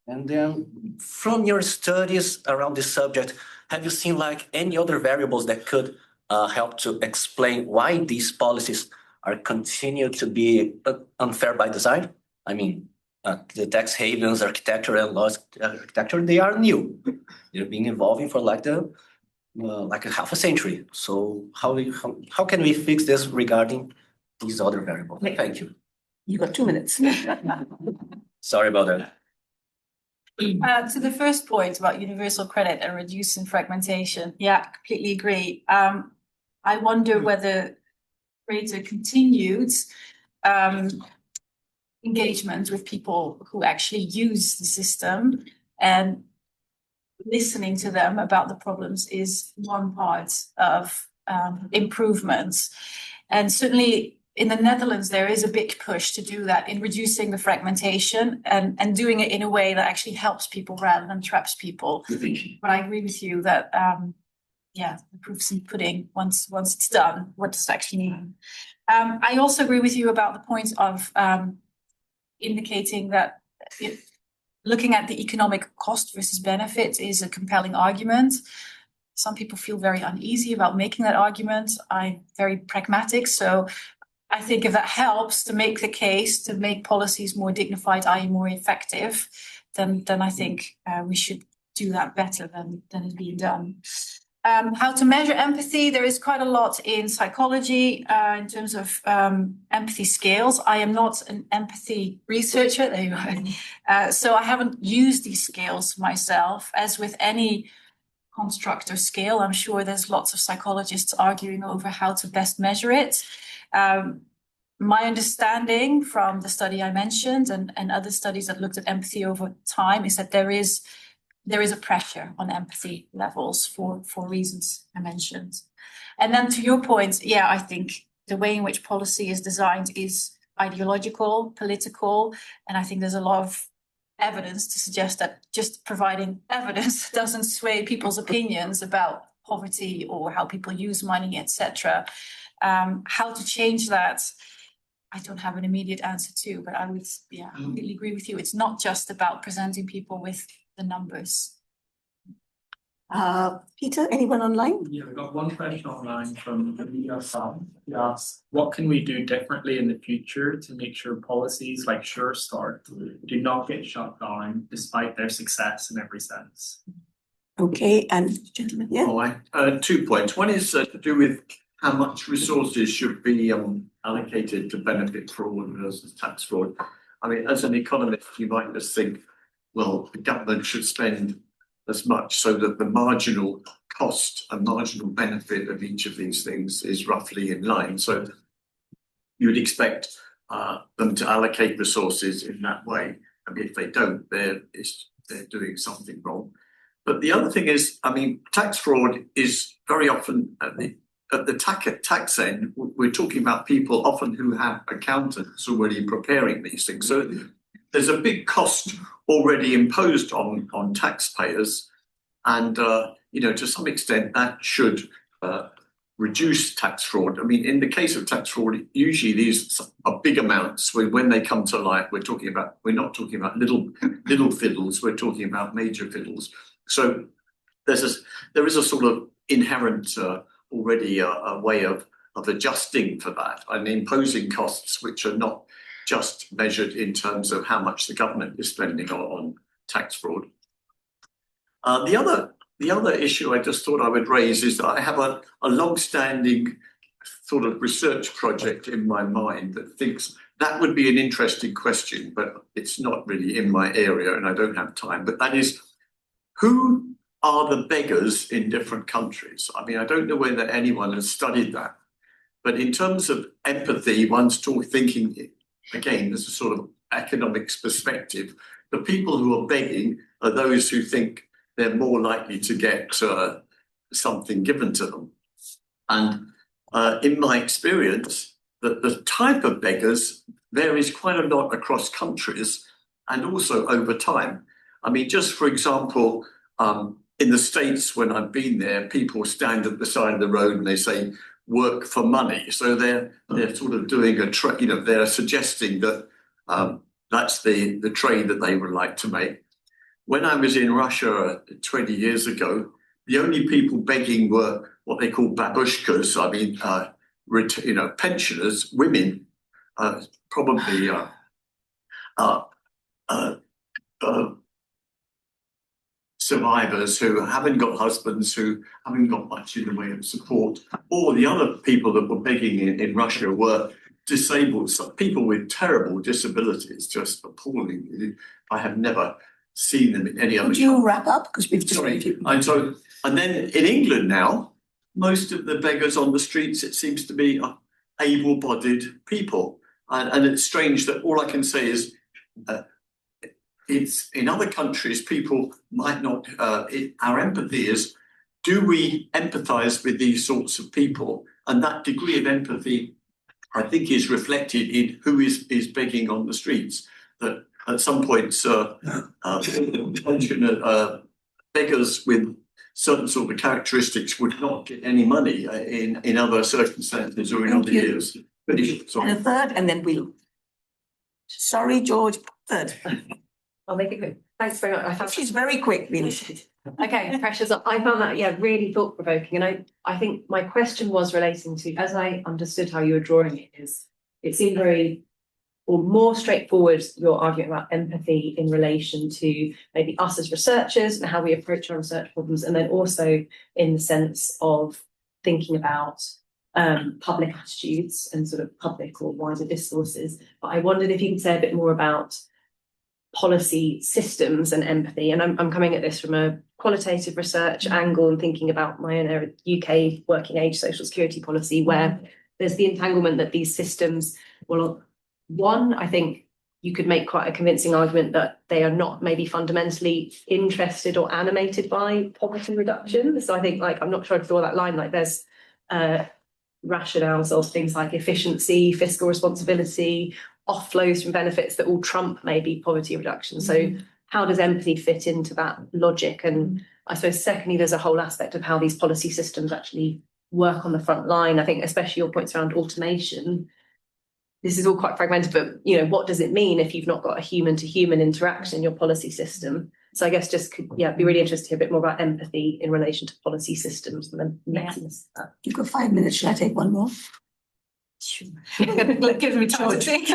And then from your studies around this subject, have you seen like any other variables that could help to explain why these policies are continued to be unfair by design? I mean, the tax havens, architecture and laws architecture, they are new. They've been evolving for like a half a century. So how can we fix this regarding these other variables? Thank you. You got 2 minutes. Sorry about that. To the first point about universal credit and reducing fragmentation, yeah, completely agree. I wonder whether greater continued engagement with people who actually use the system, and listening to them about the problems is one part of improvements. And certainly in the Netherlands, there is a big push to do that in reducing the fragmentation and doing it in a way that actually helps people rather than traps people. But I agree with you that, the proof's in the pudding once it's done, what does it actually mean? I also agree with you about the point of indicating that looking at the economic cost versus benefit is a compelling argument. Some people feel very uneasy about making that argument. I'm very pragmatic, so I think if that helps to make the case to make policies more dignified, i.e. more effective, then I think we should do that better than is being done. How to measure empathy? There is quite a lot in psychology in terms of empathy scales. I am not an empathy researcher, there you go. So I haven't used these scales myself. As with any construct or scale, I'm sure there's lots of psychologists arguing over how to best measure it. My understanding from the study I mentioned and other studies that looked at empathy over time is that there is a pressure on empathy levels for reasons I mentioned. And then to your point, I think the way in which policy is designed is ideological, political, and I think there's a lot of evidence to suggest that just providing evidence doesn't sway people's opinions about poverty or how people use money, etc. How to change that, I don't have an immediate answer to, but I would, completely agree with you. It's not just about presenting people with the numbers. Peter, anyone online? Yeah, we've got one question online from Leah Sam. He asks, what can we do differently in the future to make sure policies like Sure Start do not get shut down despite their success in every sense? Okay, and gentlemen, yeah. 2 points. One is to do with how much resources should be allocated to benefit fraud versus tax fraud. I mean, as an economist, you might just think, well, the government should spend as much so that the marginal cost and marginal benefit of each of these things is roughly in line. So you would expect them to allocate resources in that way. I mean, if they don't, they're doing something wrong. But the other thing is, I mean, tax fraud is very often at the tax end, we're talking about people often who have accountants already preparing these things. So there's a big cost already imposed on taxpayers, and to some extent that should reduce tax fraud. I mean, in the case of tax fraud, usually these are big amounts. When they come to light, we're not talking about little fiddles. We're talking about major fiddles. So there is a sort of inherent already a way of adjusting for that and imposing costs which are not just measured in terms of how much the government is spending on tax fraud. The other issue I just thought I would raise is that I have a long-standing sort of research project in my mind that thinks that would be an interesting question, but it's not really in my area and I don't have time. But that is, who are the beggars in different countries? I mean, I don't know whether anyone has studied that, but in terms of empathy, one's thinking, again, there's a sort of economics perspective. The people who are begging are those who think they're more likely to get something given to them. And in my experience, the type of beggars varies quite a lot across countries and also over time. I mean, just for example, in the States, when I've been there, people stand at the side of the road and they say, work for money. So they're sort of doing they're suggesting that that's the trade that they would like to make. When I was in Russia 20 years ago, the only people begging were what they call babushkas. I mean, pensioners, women, probably survivors who haven't got husbands, who haven't got much in the way of support. Or the other people that were begging in Russia were disabled, people with terrible disabilities, just appalling. I have never seen them in any other. Would you wrap up? Because we've just and then in England now, most of the beggars on the streets, it seems to be able-bodied people. And it's strange that all I can say is it's in other countries, people might not, our empathy is, do we empathise with these sorts of people? And that degree of empathy, I think, is reflected in who is begging on the streets. That at some points, pensioner beggars with certain sort of characteristics would not get any money in other circumstances or in other years. And a third, and then we'll. Sorry, George, third. I'll make it quick. Thanks very much. I found She's very quick, really. okay, precious. I found that really thought provoking, and I think my question was relating to, as I understood how you were drawing it, is it seemed very or more straightforward, your argument about empathy in relation to maybe us as researchers and how we approach our research problems, and then also in the sense of thinking about public attitudes and sort of public or wider discourses. But I wondered if you could say a bit more about policy systems and empathy. And I'm coming at this from a qualitative research angle and thinking about my own UK working age social security policy, where there's the entanglement that these systems, well, one, I think you could make quite a convincing argument that they are not maybe fundamentally interested or animated by poverty reduction. So I think, like, I'm not sure to draw that line, like there's rationales of things like efficiency, fiscal responsibility, offloads from benefits that all trump maybe poverty reduction. So how does empathy fit into that logic? And I suppose secondly, there's a whole aspect of how these policy systems actually work on the front line. I think especially your points around automation, this is all quite fragmented, but you know, what does it mean if you've not got a human to human interaction in your policy system? So I guess just could be really interested to hear a bit more about empathy in relation to policy systems and the mechanisms. You've got 5 minutes. Should I take one more? Sure. Give me time to think.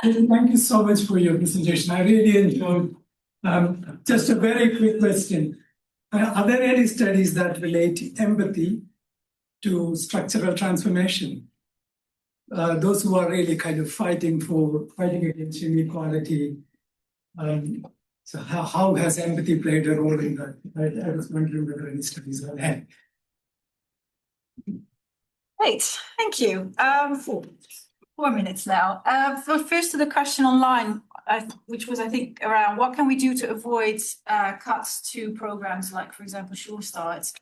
Thank you so much for your presentation. I really enjoyed. Just a very quick question. Are there any studies that relate empathy to structural transformation? Those who are really kind of fighting against inequality. So how has empathy played a role in that? I was wondering whether any studies are there. Great, thank you. 4 minutes now. So first to the question online, which was, I think, around what can we do to avoid cuts to programs like, for example, Sure Start.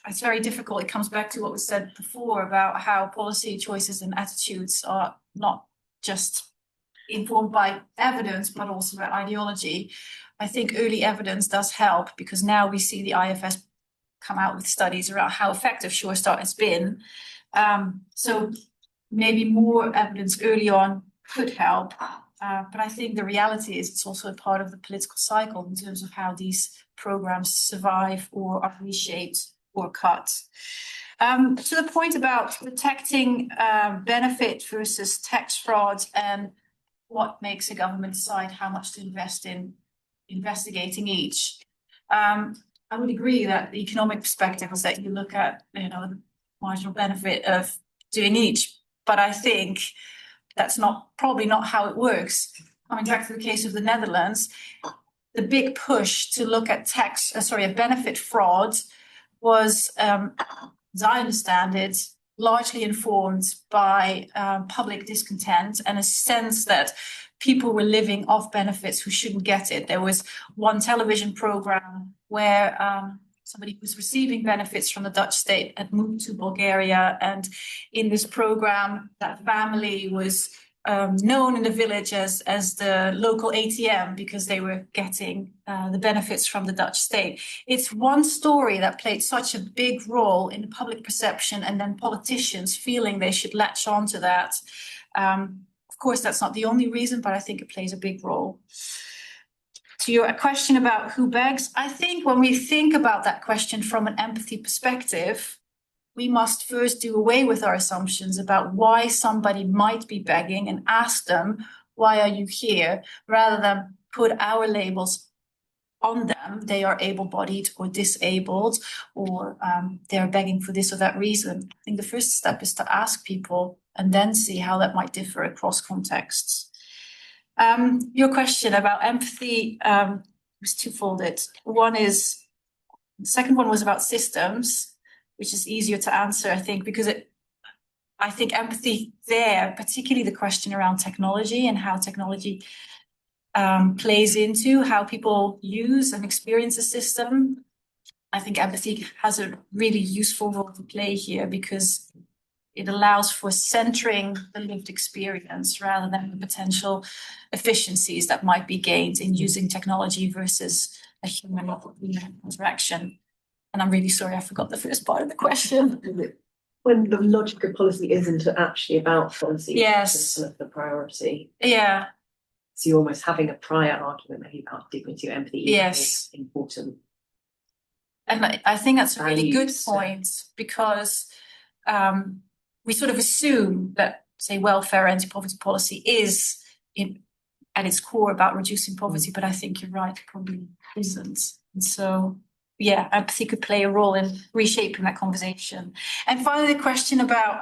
It's very difficult. It comes back to what was said before about how policy choices and attitudes are not just informed by evidence, but also by ideology. I think early evidence does help because now we see the IFS come out with studies around how effective Sure Start has been. So maybe more evidence early on could help. But I think the reality is it's also a part of the political cycle in terms of how these programs survive or are reshaped or cut. To the point about protecting benefit versus tax fraud and what makes a government decide how much to invest in investigating each. I would agree that the economic perspective is that you look at, the marginal benefit of doing each, but I think that's probably not how it works. Coming back to the case of the Netherlands, the big push to look at benefit fraud was, as I understand it, largely informed by public discontent and a sense that people were living off benefits who shouldn't get it. There was one television program where somebody who was receiving benefits from the Dutch state had moved to Bulgaria, and in this program, that family was known in the village as the local ATM because they were getting the benefits from the Dutch state. It's one story that played such a big role in the public perception and then politicians feeling they should latch on to that. Of course, that's not the only reason, but I think it plays a big role. To your question about who begs, I think when we think about that question from an empathy perspective, we must first do away with our assumptions about why somebody might be begging and ask them, why are you here? Rather than put our labels on them. They are able-bodied or disabled, or they're begging for this or that reason. I think the first step is to ask people and then see how that might differ across contexts. Your question about empathy was twofolded. The second one was about systems, which is easier to answer, I think, because I think empathy there, particularly the question around technology and how technology plays into how people use and experience the system. I think empathy has a really useful role to play here because it allows for centering the lived experience rather than the potential efficiencies that might be gained in using technology versus a human interaction. And I'm really sorry, I forgot the first part of the question. When the logic of policy isn't actually about policy, Yes. it's sort of the priority. Yeah. So you're almost having a prior argument maybe about dignity or empathy. Yes. Important. And I think that's a really good Values. point because we sort of assume that, say, welfare anti-poverty policy is at its core about reducing poverty, but I think you're right, it probably isn't. And so, yeah, empathy could play a role in reshaping that conversation. And finally, the question about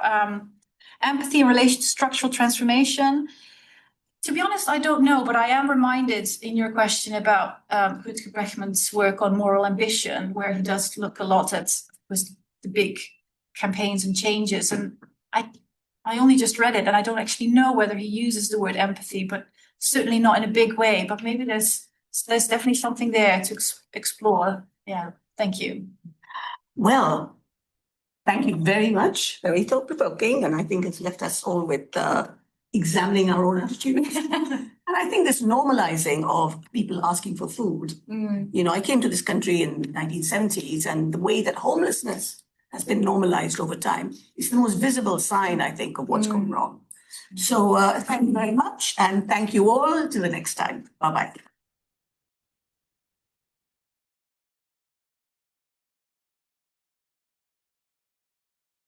empathy in relation to structural transformation. To be honest, I don't know, but I am reminded in your question about Rutger Bregman's work on moral ambition, where he does look a lot at the big campaigns and changes. And I only just read it, and I don't actually know whether he uses the word empathy, but certainly not in a big way. But maybe there's definitely something there to explore. Yeah, thank you. Well, thank you very much. Very thought-provoking, and I think it's left us all with examining our own attitudes. And I think this normalizing of people asking for food. You know, I came to this country in the 1970s, and the way that homelessness has been normalized over time is the most visible sign, I think, of what's going wrong. So thank you very much, and thank you all. Till the next time. Bye-bye.